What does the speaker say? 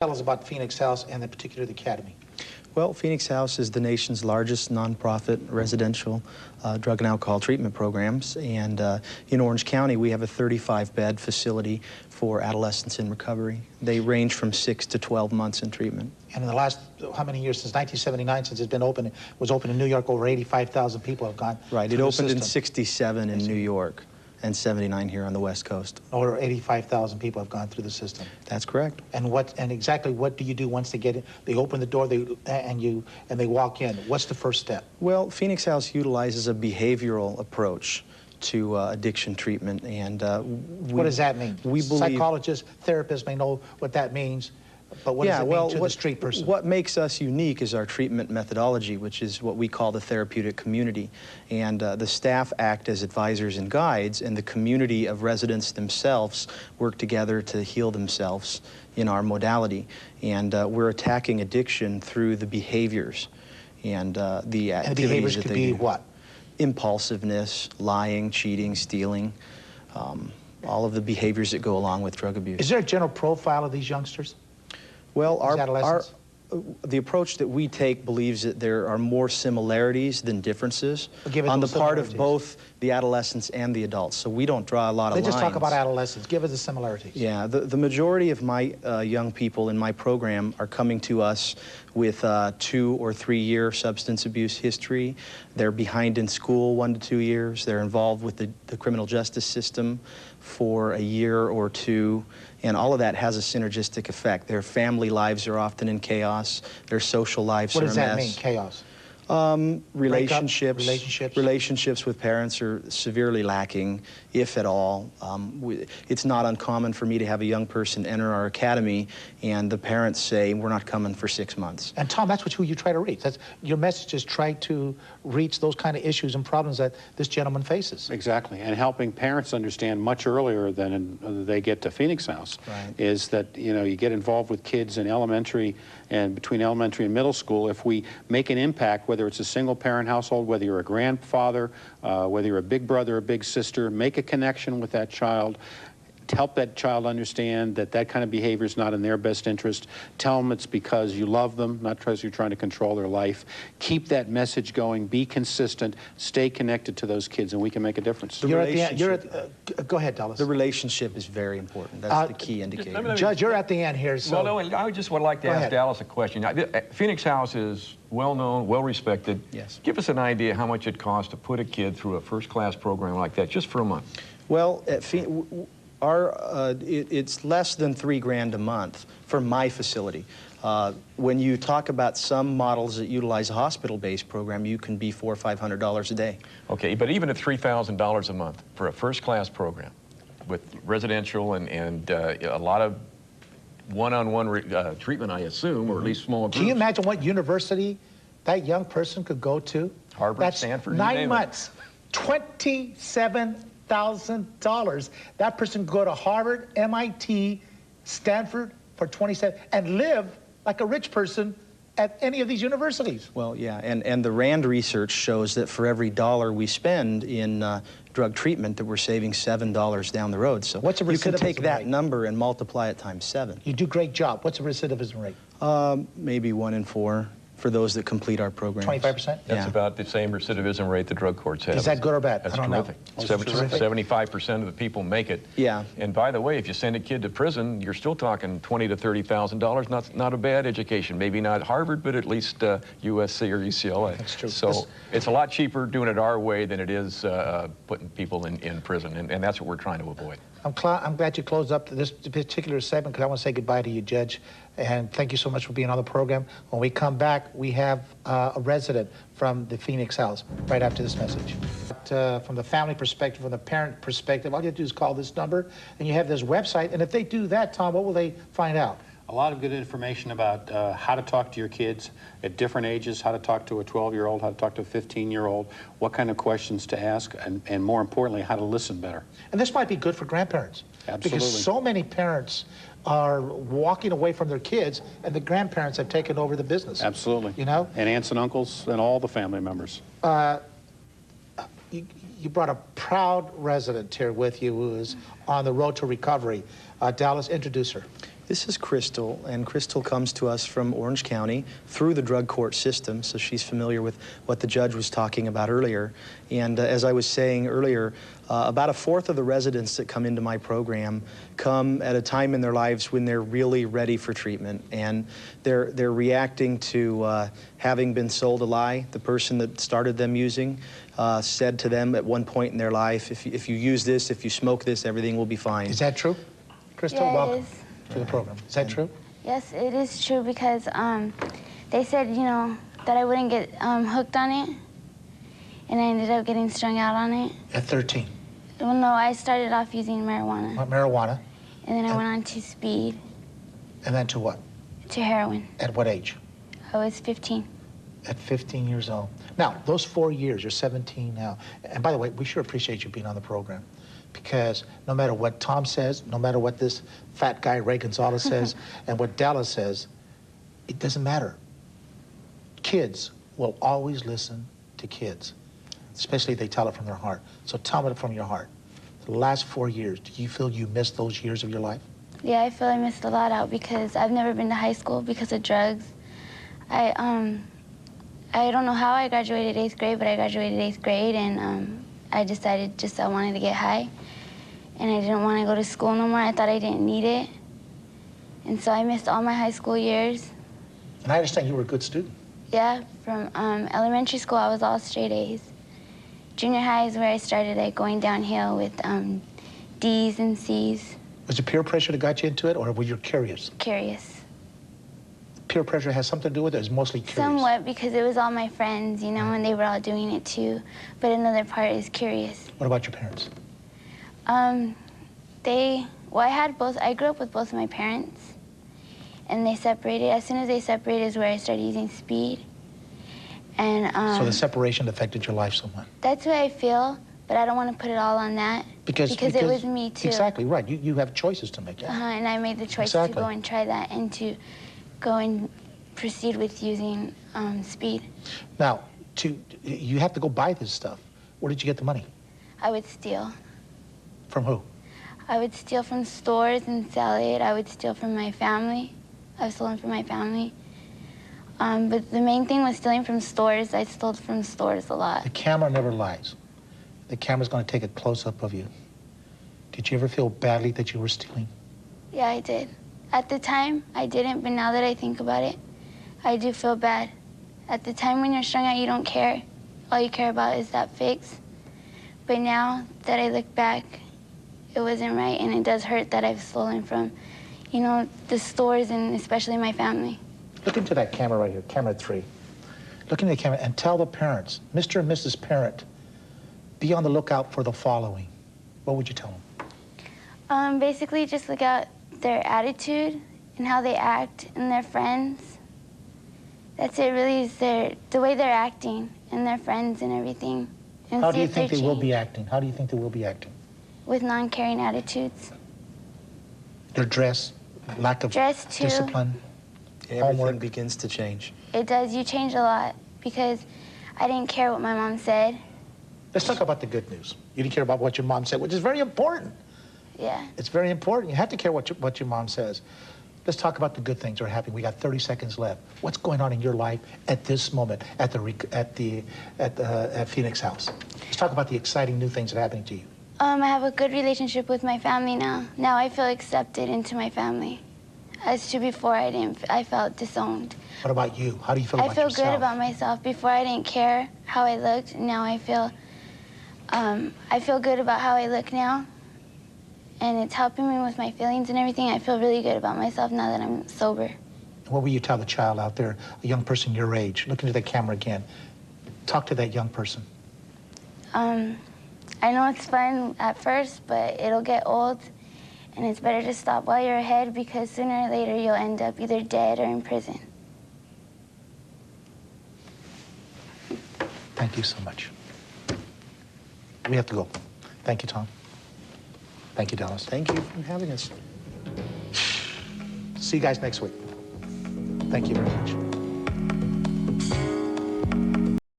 Tell us about Phoenix House and in particular the Academy. Well, Phoenix House is the nation's largest nonprofit residential drug and alcohol treatment programs, and in Orange County we have a 35-bed facility for adolescents in recovery. They range from 6 to 12 months in treatment. And in the last, how many years, since 1979, since it's been open, it was open in New York, over 85,000 people have gone Right, through it the opened in system. 67 in New York and 79 here on the West Coast. Over 85,000 people have gone through the system. That's correct. And exactly what do you do once they get in? They open the door, and they walk in. What's the first step? Well, Phoenix House utilizes a behavioral approach to addiction treatment, and what does that mean? We believe psychologists, therapists may know what that means, but what does it mean to the street person? What makes us unique is our treatment methodology, which is what we call the therapeutic community. And the staff act as advisors and guides, and the community of residents themselves work together to heal themselves in our modality. And we're attacking addiction through the behaviors and the activities and the behaviors that could they be do. What? Impulsiveness, lying, cheating, stealing, all of the behaviors that go along with drug abuse. Is there a general profile of these youngsters? Well, the approach that we take believes that there are more similarities than differences on the part of both the adolescents and the adults. So we don't draw a lot of lines. Let's just talk about adolescents. Give us the similarities. Yeah, the majority of my young people in my program are coming to us with 2 or 3 year substance abuse history. They're behind in school 1 to 2 years. They're involved with the criminal justice system for a year or 2. And all of that has a synergistic effect. Their family lives are often in chaos. Their social lives are a mess. What does that mean, chaos? Relationships with parents are severely lacking, if at all. It's not uncommon for me to have a young person enter our academy and the parents say, we're not coming for 6 months. And Tom, that's who you try to reach. Your message is try to reach those kind of issues and problems that this gentleman faces. Exactly, and helping parents understand much earlier than they get to Phoenix House is that, you get involved with kids in elementary and between elementary and middle school. If we make an impact, whether it's a single parent household, whether you're a grandfather, whether you're a big brother or big sister, make a connection with that child. Help that child understand that that kind of behavior is not in their best interest. Tell them it's because you love them, not because you're trying to control their life. Keep that message going. Be consistent. Stay connected to those kids, and we can make a difference. Go ahead, Dallas. The relationship is very important. That's the key indicator. Judge, you're at the end here. So. Well, no, I just would like to ask Dallas a question. Phoenix House is well-known, well-respected. Yes. Give us an idea how much it costs to put a kid through a first-class program like that, just for a month. Well, it's less than $3 grand a month for my facility. When you talk about some models that utilize a hospital-based program, you can be $400 or $500 a day. Okay, but even at $3,000 a month for a first-class program with residential and a lot of one-on-one treatment, I assume, or at least small groups. Can you imagine what university that young person could go to? Harvard, Stanford, 9 months, $27,000. That person could go to Harvard, MIT, Stanford for 27 and live like a rich person at any of these universities. Well, yeah, and the RAND research shows that for every dollar we spend in drug treatment, that we're saving $7 down the road. So what's a recidivism you can take that rate? Number and multiply it times 7. You do a great job. What's the recidivism rate? Maybe 1 in 4 for those that complete our programs. 25%? That's about the same recidivism rate the drug courts have. Is that good or bad? That's I don't terrific. know. 75% of the people make it. Yeah. And by the way, if you send a kid to prison, you're still talking $20,000 to $30,000. Not a bad education. Maybe not Harvard, but at least USC or UCLA. That's true. So it's a lot cheaper doing it our way than it is putting people in prison, and that's what we're trying to avoid. I'm glad you closed up this particular segment because I want to say goodbye to you, Judge, and thank you so much for being on the program. When we come back, we have a resident from the Phoenix House right after this message. From the family perspective, from the parent perspective, all you have to do is call this number, and you have this website, and if they do that, Tom, what will they find out? A lot of good information about how to talk to your kids at different ages, how to talk to a 12-year-old, how to talk to a 15-year-old, what kind of questions to ask, and more importantly, how to listen better. And this might be good for grandparents. Absolutely. Because so many parents are walking away from their kids, and the grandparents have taken over the business. Absolutely. And aunts and uncles and all the family members. You brought a proud resident here with you who is on the road to recovery. Dallas, introduce her. This is Crystal, and Crystal comes to us from Orange County through the drug court system, so she's familiar with what the judge was talking about earlier. And as I was saying earlier, about a fourth of the residents that come into my program come at a time in their lives when they're really ready for treatment, and they're reacting to having been sold a lie. The person that started them using said to them at one point in their life, if you use this, if you smoke this, everything will be fine. Is that true? Crystal, Yeah, welcome it is. to the program. Is that true? Yes, it is true because they said, you know, that I wouldn't get hooked on it, and I ended up getting strung out on it. At 13? Well, no, I started off using marijuana. What, marijuana? And then I went on to speed. And then to what? To heroin. At what age? I was 15. At 15 years old. Now, those 4 years, you're 17 now. And by the way, we sure appreciate you being on the program, because no matter what Tom says, no matter what this fat guy Ray Gonzalez says, and what Dallas says, it doesn't matter. Kids will always listen to kids, especially if they tell it from their heart. So tell it from your heart. The last 4 years, do you feel you missed those years of your life? Yeah, I feel I missed a lot out because I've never been to high school because of drugs. I don't know how I graduated 8th grade, but I graduated 8th grade, and I decided I wanted to get high. And I didn't want to go to school no more. I thought I didn't need it. And so I missed all my high school years. And I understand you were a good student. Yeah, from elementary school, I was all straight A's. Junior high is where I started going downhill with D's and C's. Was it peer pressure that got you into it, or were you curious? Curious. Peer pressure has something to do with it, or is mostly curious? Somewhat, because it was all my friends, you know, and they were all doing it too. But another part is curious. What about your parents? Well, I grew up with both of my parents, and they separated. As soon as they separated is where I started using speed. And so the separation affected your life somewhat. that's what I feel, but I don't want to put it all on that. Because it was me too. Exactly, right. You have choices to make. Yeah. And I made the choice to go and try that and to go and proceed with using speed. Now, you have to go buy this stuff. Where did you get the money? I would steal. From who? I would steal from stores and sell it. I would steal from my family. I've stolen from my family. But the main thing was stealing from stores. I stole from stores a lot. The camera never lies. The camera's going to take a close-up of you. Did you ever feel badly that you were stealing? Yeah, I did. At the time, I didn't, but now that I think about it, I do feel bad. At the time when you're strung out, you don't care. All you care about is that fix. But now that I look back, it wasn't right, and it does hurt that I've stolen from, you know, the stores and especially my family. Look into that camera right here, camera 3. Look into the camera and tell the parents, Mr. and Mrs. Parent, be on the lookout for the following. What would you tell them? Basically, just look at their attitude and how they act and their friends. That's it, really, is the way they're acting and their friends and everything. And How do you think they will be acting? How do you think they will be acting? With non-caring attitudes. Their dress, lack of Dress, too. discipline, Everything homework. begins to change. It does. You change a lot because I didn't care what my mom said. Let's talk about the good news. You didn't care about what your mom said, which is very important. Yeah. It's very important. You have to care what your mom says. Let's talk about the good things that are happening. We got 30 seconds left. What's going on in your life at this moment at Phoenix House? Let's talk about the exciting new things that are happening to you. I have a good relationship with my family now. Now I feel accepted into my family. As to before, I felt disowned. What about you? How do you feel about yourself? I feel good about myself. Before I didn't care how I looked. Now I feel good about how I look now. And it's helping me with my feelings and everything. I feel really good about myself now that I'm sober. What will you tell the child out there, a young person your age? Look into the camera again. Talk to that young person. I know it's fun at first, but it'll get old. And it's better to stop while you're ahead because sooner or later you'll end up either dead or in prison. Thank you so much. We have to go. Thank you, Tom. Thank you, Dallas. Thank you for having us. See you guys next week. Thank you very much.